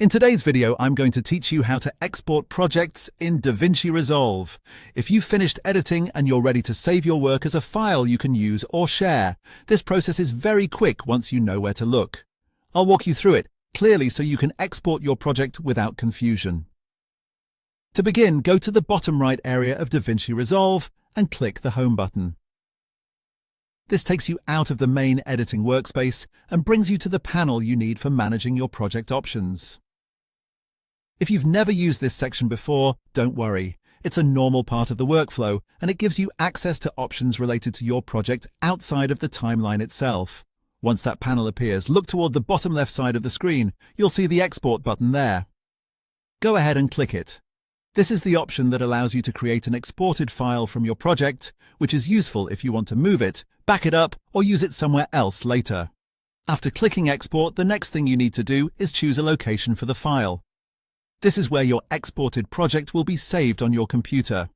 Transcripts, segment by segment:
In today's video, I'm going to teach you how to export projects in DaVinci Resolve. If you've finished editing and you're ready to save your work as a file you can use or share, this process is very quick once you know where to look. I'll walk you through it clearly so you can export your project without confusion. To begin, go to the bottom right area of DaVinci Resolve and click the Home button. This takes you out of the main editing workspace and brings you to the panel you need for managing your project options. If you've never used this section before, don't worry. It's a normal part of the workflow, and it gives you access to options related to your project outside of the timeline itself. Once that panel appears, look toward the bottom left side of the screen. You'll see the Export button there. Go ahead and click it. This is the option that allows you to create an exported file from your project, which is useful if you want to move it, back it up, or use it somewhere else later. After clicking Export, the next thing you need to do is choose a location for the file. This is where your exported project will be saved on your computer.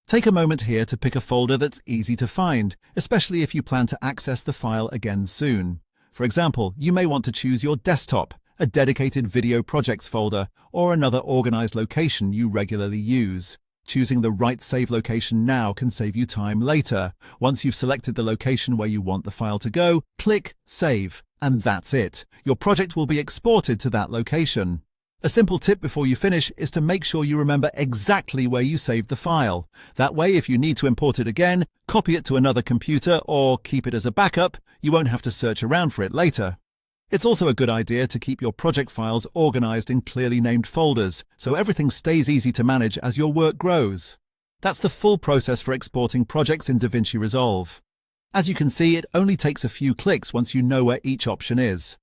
Take a moment here to pick a folder that's easy to find, especially if you plan to access the file again soon. For example, you may want to choose your desktop, a dedicated video projects folder, or another organized location you regularly use. Choosing the right save location now can save you time later. Once you've selected the location where you want the file to go, click Save, and that's it. Your project will be exported to that location. A simple tip before you finish is to make sure you remember exactly where you saved the file. That way, if you need to import it again, copy it to another computer or keep it as a backup, you won't have to search around for it later. It's also a good idea to keep your project files organized in clearly named folders, so everything stays easy to manage as your work grows. That's the full process for exporting projects in DaVinci Resolve. As you can see, it only takes a few clicks once you know where each option is.